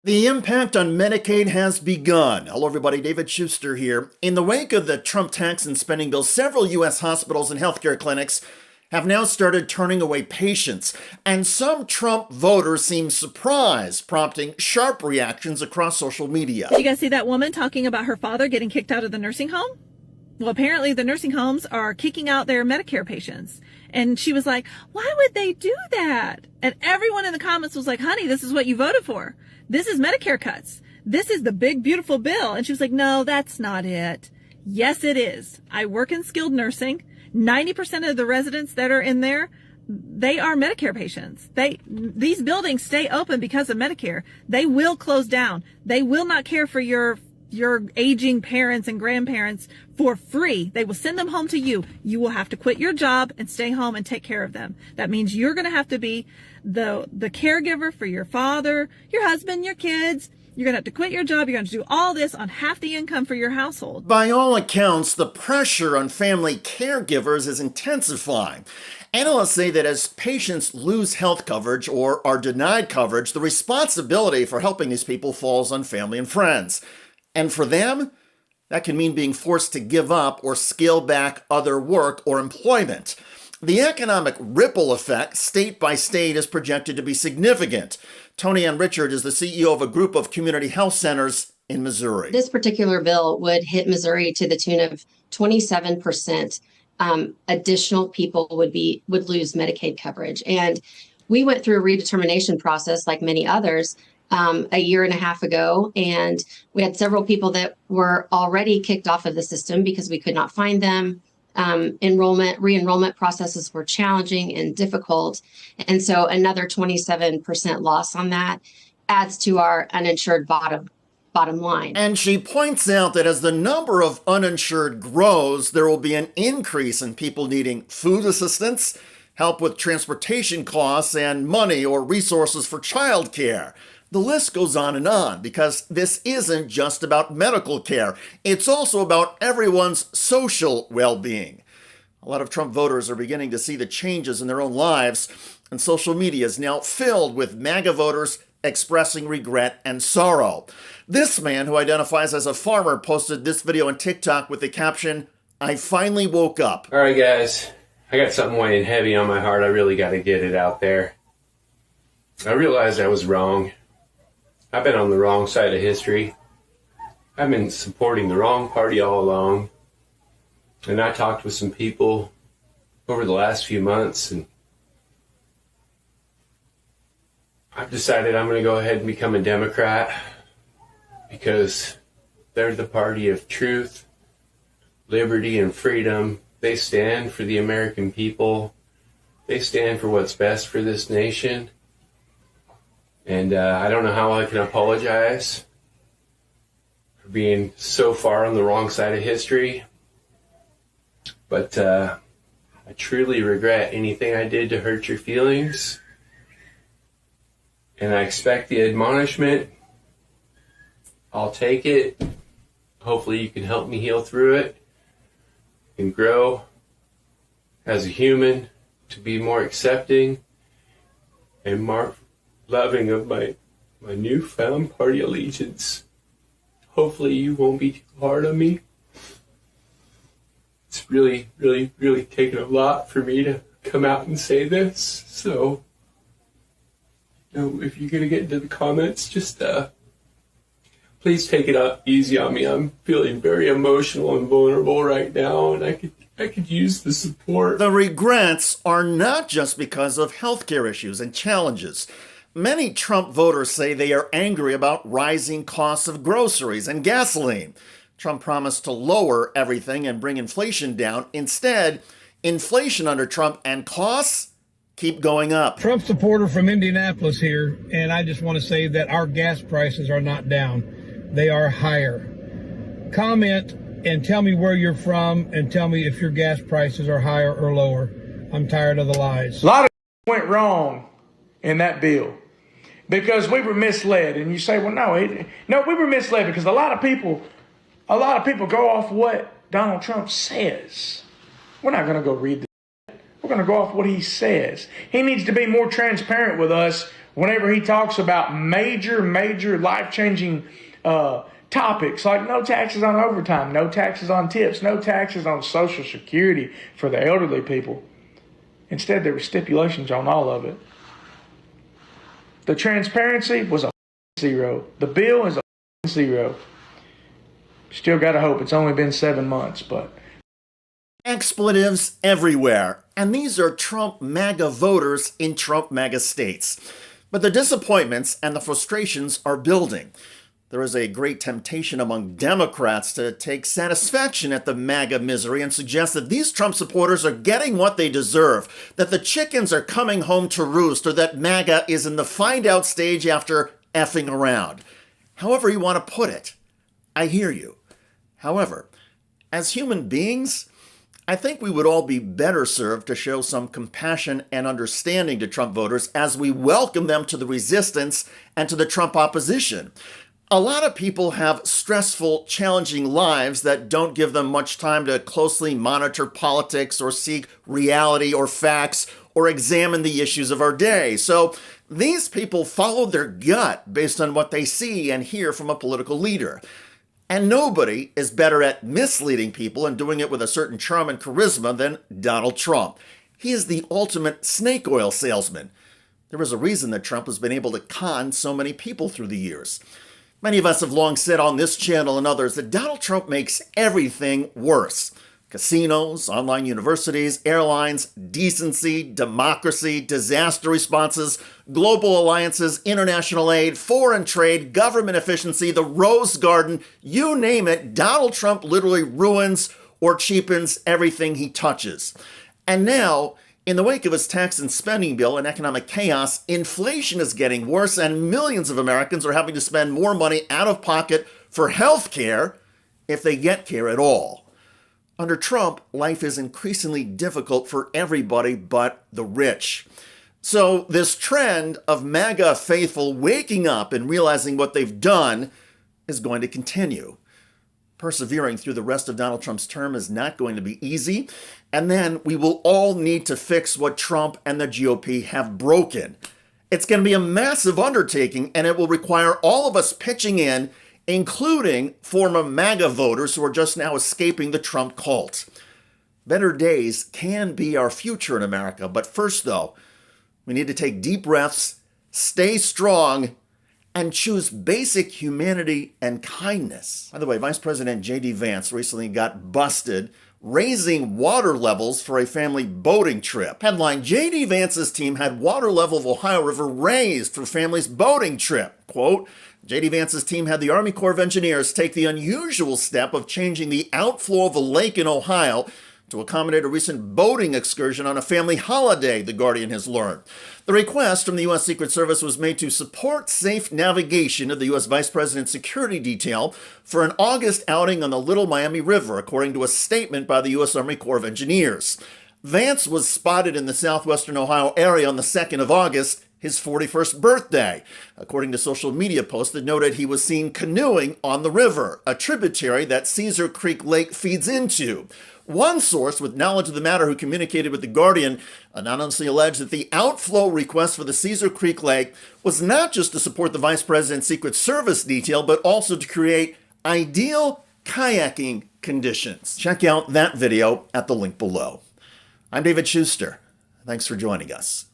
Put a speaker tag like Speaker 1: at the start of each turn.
Speaker 1: The impact on Medicaid has begun. Hello, everybody. David Shuster here. In the wake of the Trump tax and spending bill, several U.S. hospitals and healthcare clinics have now started turning away patients. And some Trump voters seem surprised, prompting sharp reactions across social media.
Speaker 2: Did you guys see that woman talking about her father getting kicked out of the nursing home? Well, apparently the nursing homes are kicking out their Medicare patients. And she was like, why would they do that? And everyone in the comments was like, honey, this is what you voted for. This is Medicare cuts. This is the big, beautiful bill. And she was like, no, that's not it. Yes, it is. I work in skilled nursing. 90% of the residents that are in there, they are Medicare patients. These buildings stay open because of Medicare. They will close down. They will not care for your aging parents and grandparents for free. They will send them home to you. You will have to quit your job and stay home and take care of them. That means you're going to have to be the caregiver for your father, your husband, your kids. You're going to have to quit your job. You're going to do all this on half the income for your household.
Speaker 1: By all accounts, the pressure on family caregivers is intensifying. Analysts say that as patients lose health coverage or are denied coverage, the responsibility for helping these people falls on family and friends. And for them, that can mean being forced to give up or scale back other work or employment. The economic ripple effect, state by state, is projected to be significant. Tony Ann Richard is the CEO of a group of community health centers in Missouri.
Speaker 3: This particular bill would hit Missouri to the tune of 27%. Additional people would lose Medicaid coverage. And we went through a redetermination process like many others a year and a half ago, and we had several people that were already kicked off of the system because we could not find them. Re-enrollment processes were challenging and difficult. And so another 27% loss on that adds to our uninsured bottom line.
Speaker 1: And she points out that as the number of uninsured grows, there will be an increase in people needing food assistance, help with transportation costs, and money or resources for childcare. The list goes on because this isn't just about medical care. It's also about everyone's social well-being. A lot of Trump voters are beginning to see the changes in their own lives, and social media is now filled with MAGA voters expressing regret and sorrow. This man, who identifies as a farmer, posted this video on TikTok with the caption, "I finally woke up."
Speaker 4: All right, guys, I got something weighing heavy on my heart. I really got to get it out there. I realized I was wrong. I've been on the wrong side of history. I've been supporting the wrong party all along. And I talked with some people over the last few months, and I've decided I'm going to go ahead and become a Democrat because they're the party of truth, liberty, and freedom. They stand for the American people. They stand for what's best for this nation. And I don't know how I can apologize for being so far on the wrong side of history. But I truly regret anything I did to hurt your feelings. And I expect the admonishment. I'll take it. Hopefully you can help me heal through it and grow as a human to be more accepting and more loving of my newfound party allegiance. Hopefully you won't be too hard on me. It's really, really, really taken a lot for me to come out and say this. So, if you're going to get into the comments, just please take it up easy on me. I'm feeling very emotional and vulnerable right now, and I could use the support.
Speaker 1: The regrets are not just because of healthcare issues and challenges. Many Trump voters say they are angry about rising costs of groceries and gasoline. Trump promised to lower everything and bring inflation down. Instead, inflation under Trump and costs keep going up.
Speaker 5: Trump supporter from Indianapolis here, and I just want to say that our gas prices are not down. They are higher. Comment and tell me where you're from and tell me if your gas prices are higher or lower. I'm tired of the lies.
Speaker 6: A lot of went wrong in that bill because we were misled. And you say, well, no, we were misled because a lot of people go off what Donald Trump says. We're not going to go read the. We're going to go off what he says. He needs to be more transparent with us whenever he talks about major life-changing topics like no taxes on overtime, no taxes on tips, no taxes on Social Security for the elderly people. Instead, there were stipulations on all of it. The transparency was a zero. The bill is a zero. Still got to hope it's only been 7 months, but...
Speaker 1: Expletives everywhere, and these are Trump MAGA voters in Trump MAGA states. But the disappointments and the frustrations are building. There is a great temptation among Democrats to take satisfaction at the MAGA misery and suggest that these Trump supporters are getting what they deserve, that the chickens are coming home to roost, or that MAGA is in the find-out stage after effing around. However you want to put it, I hear you. However, as human beings, I think we would all be better served to show some compassion and understanding to Trump voters as we welcome them to the resistance and to the Trump opposition. A lot of people have stressful, challenging lives that don't give them much time to closely monitor politics or seek reality or facts or examine the issues of our day. So these people follow their gut based on what they see and hear from a political leader. And nobody is better at misleading people and doing it with a certain charm and charisma than Donald Trump. He is the ultimate snake oil salesman. There is a reason that Trump has been able to con so many people through the years. Many of us have long said on this channel and others that Donald Trump makes everything worse. Casinos, online universities, airlines, decency, democracy, disaster responses, global alliances, international aid, foreign trade, government efficiency, the Rose Garden, you name it, Donald Trump literally ruins or cheapens everything he touches. And now, in the wake of his tax and spending bill and economic chaos, inflation is getting worse and millions of Americans are having to spend more money out of pocket for health care if they get care at all. Under Trump, life is increasingly difficult for everybody but the rich. So this trend of MAGA faithful waking up and realizing what they've done is going to continue. Persevering through the rest of Donald Trump's term is not going to be easy. And then we will all need to fix what Trump and the GOP have broken. It's going to be a massive undertaking, and it will require all of us pitching in, including former MAGA voters who are just now escaping the Trump cult. Better days can be our future in America. But first, though, we need to take deep breaths, stay strong, and choose basic humanity and kindness. By the way, Vice President J.D. Vance recently got busted raising water levels for a family boating trip. Headline, J.D. Vance's team had water level of Ohio River raised for family's boating trip. Quote, J.D. Vance's team had the Army Corps of Engineers take the unusual step of changing the outflow of a lake in Ohio to accommodate a recent boating excursion on a family holiday, The Guardian has learned. The request from the U.S. Secret Service was made to support safe navigation of the U.S. Vice President's security detail for an August outing on the Little Miami River, according to a statement by the U.S. Army Corps of Engineers. Vance was spotted in the southwestern Ohio area on the 2nd of August, his 41st birthday, according to social media posts that noted he was seen canoeing on the river, a tributary that Caesar Creek Lake feeds into. One source with knowledge of the matter who communicated with The Guardian anonymously alleged that the outflow request for the Caesar Creek Lake was not just to support the Vice President's Secret Service detail, but also to create ideal kayaking conditions. Check out that video at the link below. I'm David Shuster. Thanks for joining us.